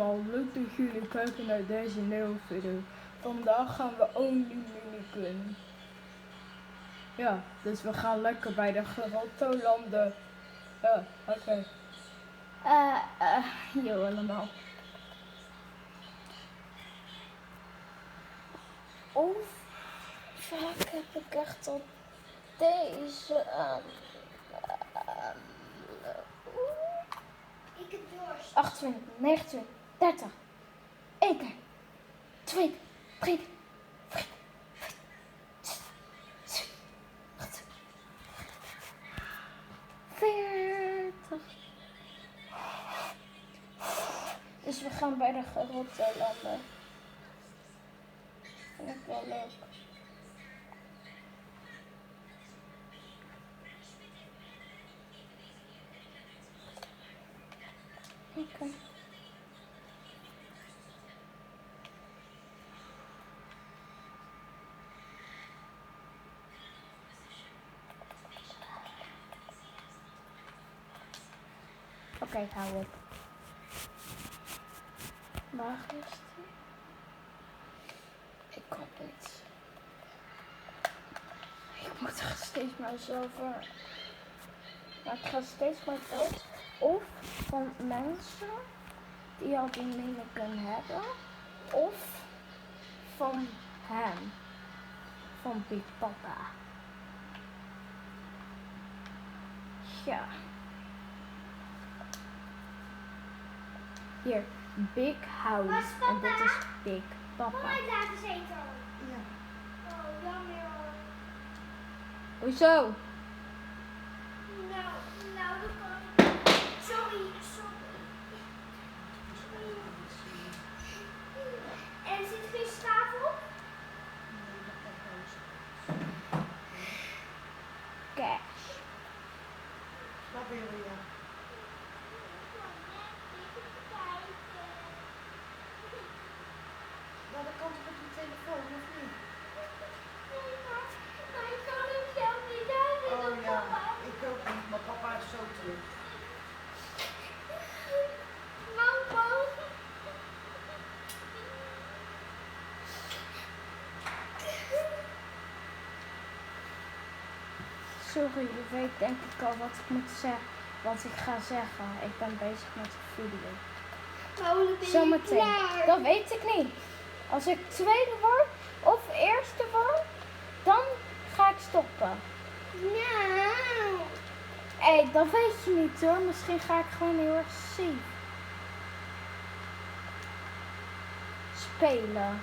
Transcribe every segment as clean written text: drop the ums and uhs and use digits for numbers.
allemaal, leuk dat jullie kijken naar deze nieuwe video. Vandaag gaan we Only Minikun. Ja, dus we gaan lekker bij de Grotto landen. Ja, oké. Yo allemaal. Hoe vaak heb ik echt al deze Ik heb dorst. 28, 29, 30. 1 keer, 2 keer, 3 keer, 4 keer, 5 keer, 40. Dus we gaan bij de Grotto landen. Vind ik wel leuk. Oké. Oké, hou op. Waar is die? Ik kom niet. Ik moet er steeds maar zo ver. Maar ik ga steeds maar dood. Of van mensen die al die dingen kunnen hebben. Of van hem. Van Big Papa. Ja. Hier, Big House. En dit is Big Papa. Mama, daar is eten. Ja. Oh, jammer. Hoezo? Nou, dat kan. Sorry. En er zit geen schaaf op? Cash. Wat wil je? Nou, dat kan toch op je telefoon, of niet? Maar ik kan hem zelf niet uit. Oh ja, ik ook niet, maar papa is zo terug. Mama. Sorry, je weet denk ik al wat ik moet zeggen. Wat ik ga zeggen. Ik ben bezig met de video. Nou, ben je Zometeen. klaar? Dat weet ik niet. Als ik tweede word of eerste word, dan ga ik stoppen. Nou. Hé, dat weet je niet hoor. Misschien ga ik gewoon heel erg ziek spelen.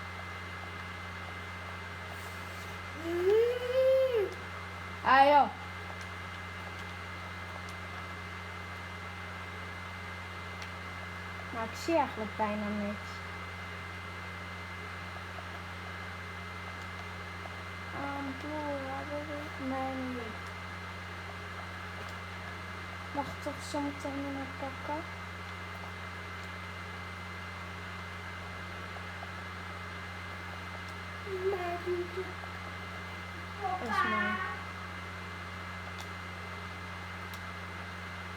Ah joh. Maar ik zie eigenlijk bijna niks. Nee, niet. Mag ik toch zometeen weer naar pakken? Dat is mooi.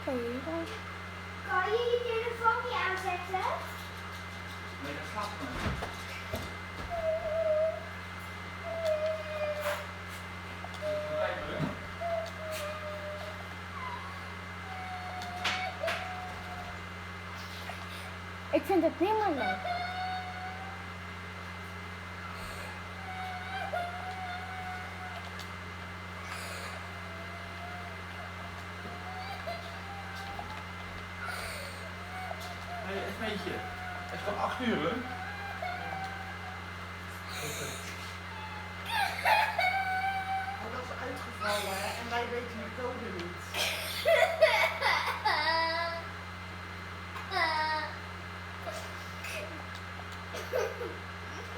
Oké, hier dan. Kan je je telefoon niet aanzetten? Nee, dat gaat maar. Ik vind het niet meer leuk. Nee, Esmeetje. Het is gewoon 8 uur, hè? Oh, dat is uitgevallen hè? En wij weten de code niet.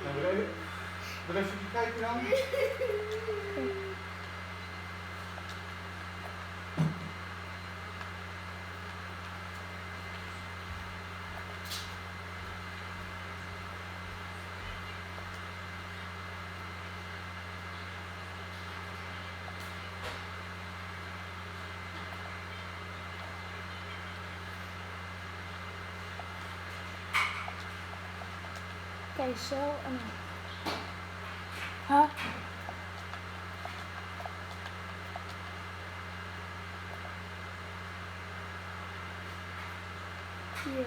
Nou, wil even kijken dan? Oké, zo en dan. Huh? Hier.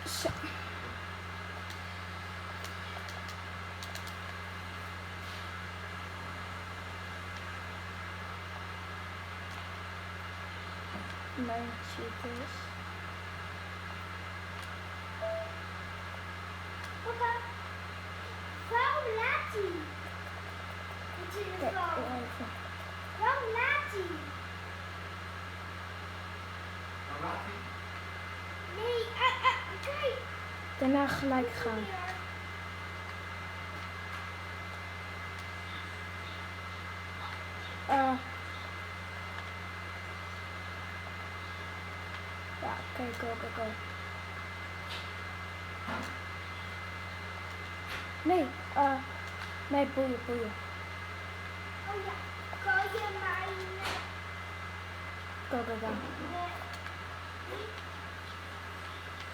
Zo. Mijn cheaters. Papa, waarom laat hij? De Kijk, telefoon. even. Waarom laat hij? Dan laat hij. Nee, kijk. Daarna gelijk gaan. Hier. Ja, oké, go. Nee, nee, boeien. Oh ja, kan je mijn... Go.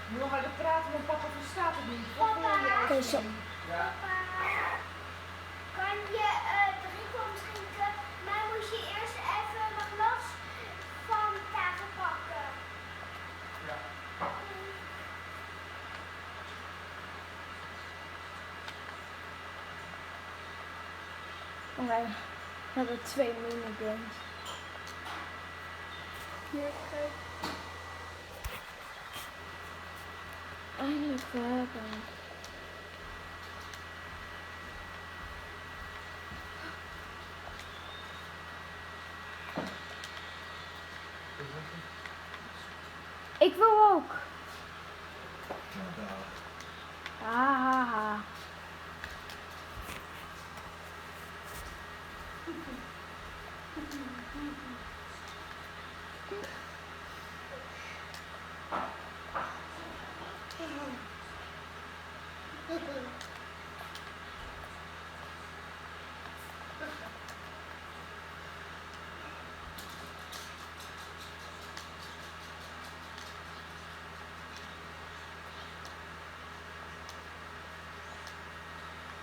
Nu nog harder praten, want papa verstaat het niet. Papa. Oké, zo. Ja. Papa, kan je 3 komst drinken, maar moet je eerst even wat los van de tafel pakken. Ja. Oké, we hebben 2 minigames. Hier, kijk. Eindelijk, we hebben. Ik wil ook. Nou, daar. Ha.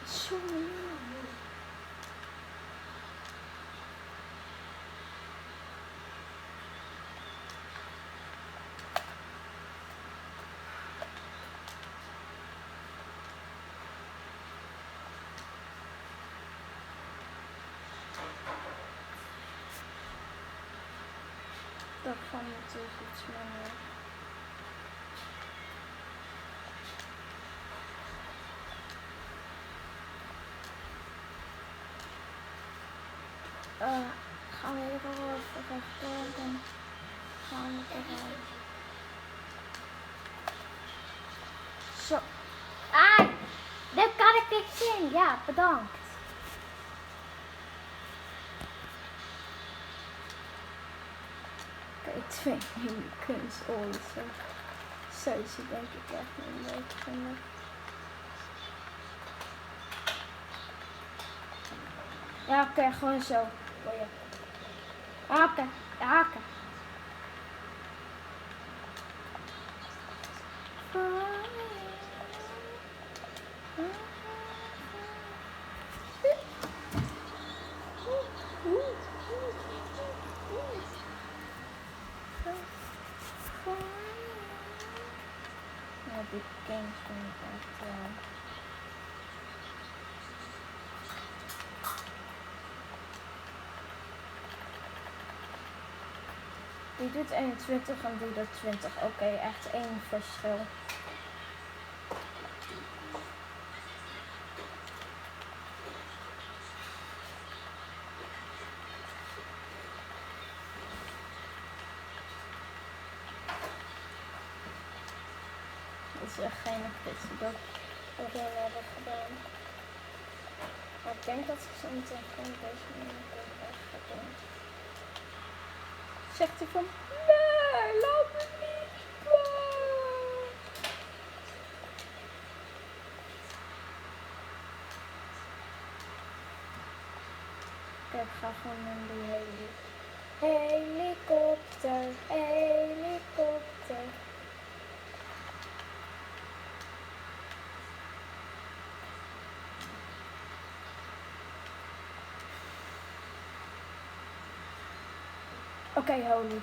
Sorry. Dat kan natuurlijk iets minder. Gaan we hier wel even rechtdoor, dan gaan we eruit. Zo. Ah, daar kan ik niks in. Ja, bedankt. Oké, 2 mini-kunst. Oh, zo is het denk ik echt niet leuk vinden. Ja, oké, gewoon zo. Boeien. Oké. Ja, die games vind ik echt die doet 21 en die doet 20. Oké, echt 1 verschil. Dat is echt geen gids dat we hebben gedaan. Maar ik denk dat ze zo meteen gewoon deze manier echt gaat doen. Zegt hij van, nee, laat me niet gaan. Ik ga gewoon in die helikopter, helikopter. Oké, Holy.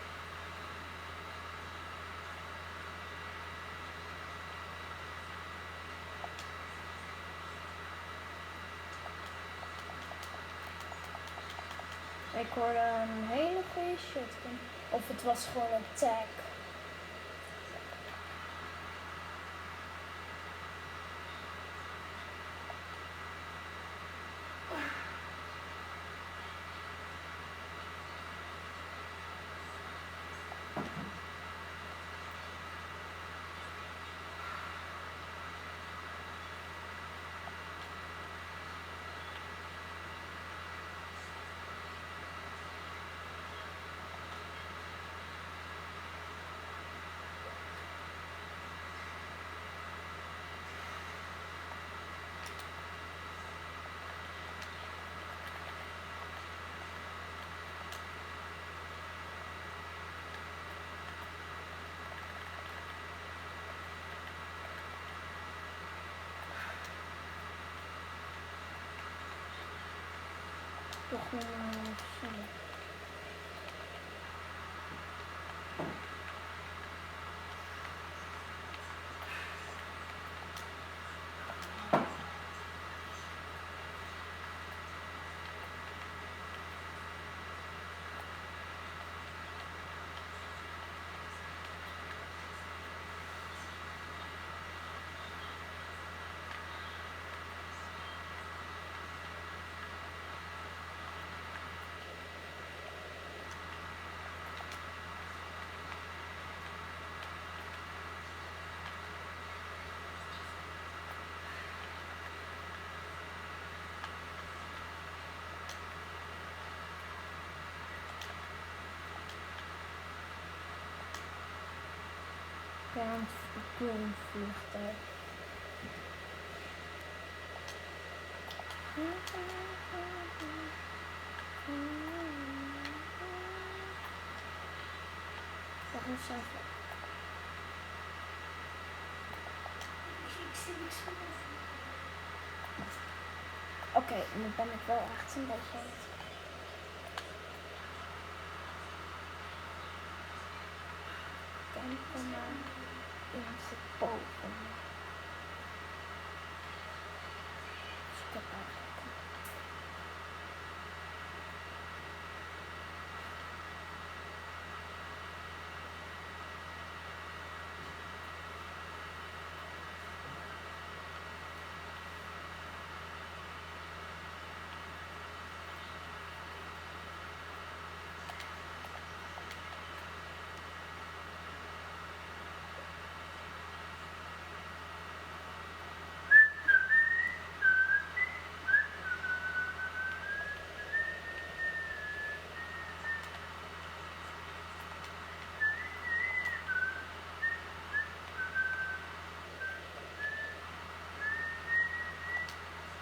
Ik hoorde een hele goede shotgun. Of het was gewoon een tag. Toch nog een vliegtuig. Wacht eens even. Oké, nu ben ik wel echt een beetje aan het. Kijk maar in zijn boven. Dus ik heb eigenlijk.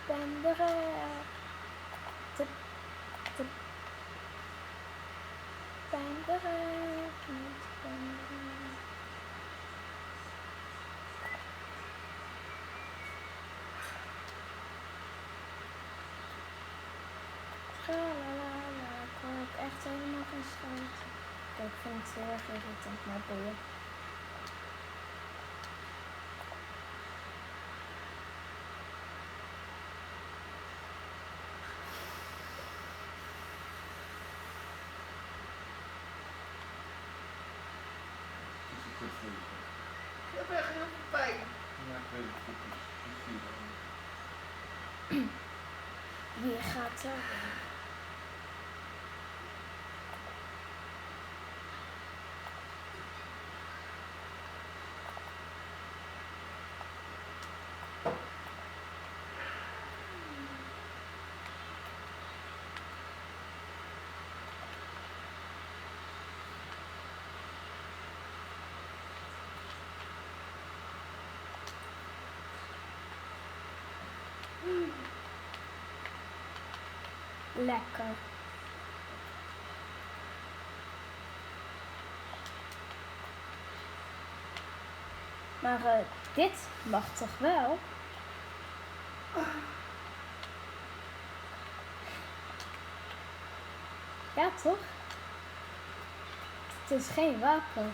Ben bereid. Tip, tip. Ben bereid. Ben bereid. Tralalala, ik hoor ook echt helemaal geen schijt. Kijk, ik vind het heel erg irritant, maar boeien. Ik heb echt heel veel pijn. Ja, ik weet het goed. Ik zie het. Wie gaat er? Lekker. Maar dit mag toch wel? Ja, toch? Het is geen wapen.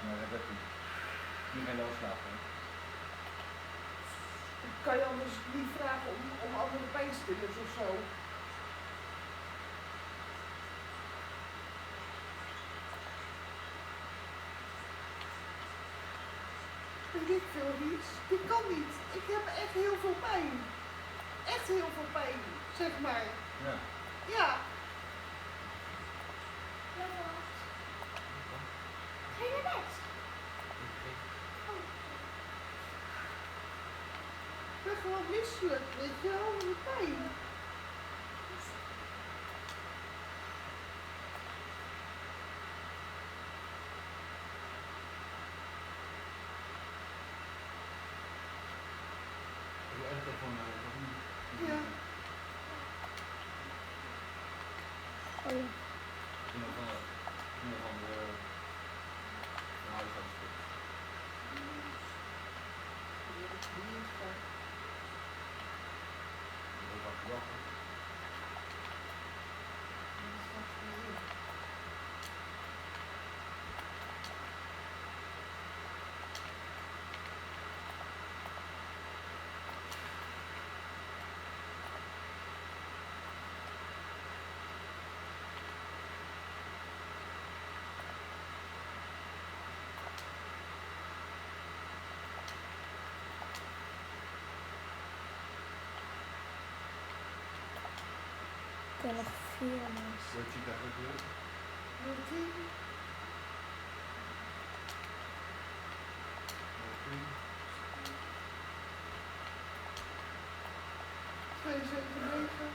Nou, dat heb je. Niet geen loslaten. Kan je anders niet vragen om andere pijnstillers of zo? Weet ik veel, Ries. Dit kan niet. Ik heb echt heel veel pijn. Echt heel veel pijn, zeg maar. Ja. Ja. Ga je naar bed? Ik ben gewoon misselijk, weet je wel, met de pijn. Hoe erg dat van Ja. Oh ja. iemand van de huisarts. Dat was gedacht. Ik heb nog 4 mensen. Word je daar ook weer? Routine. Oké. 279.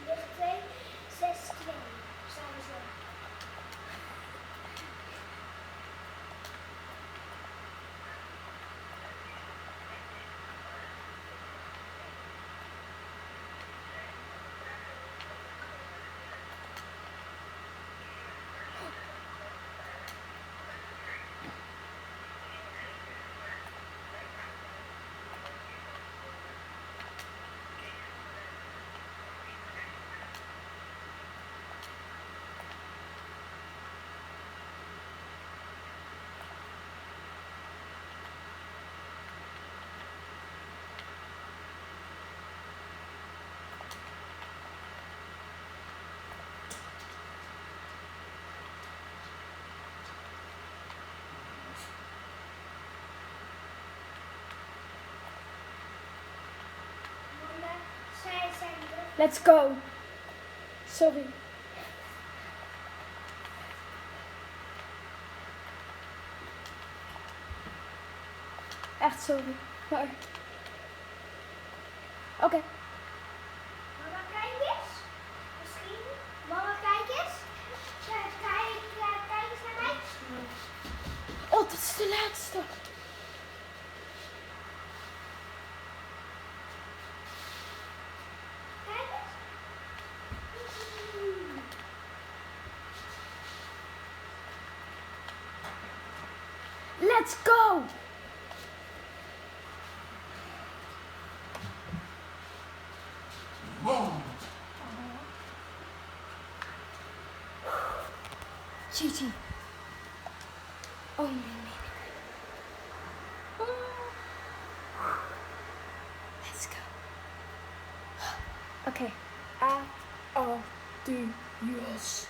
Ligt 2, 6, 2. Samen zo. Mama, zij zijn de... Let's go. Sorry. Echt sorry. Maar... Oké. Mama, kijk eens. Misschien. Mama, kijk eens. Kijk eens naar mij. Oh, dat is de laatste. Kijk eens. Let's go. GG. Oh nee, nee. Let's go. Oké. A, O, D, U, S.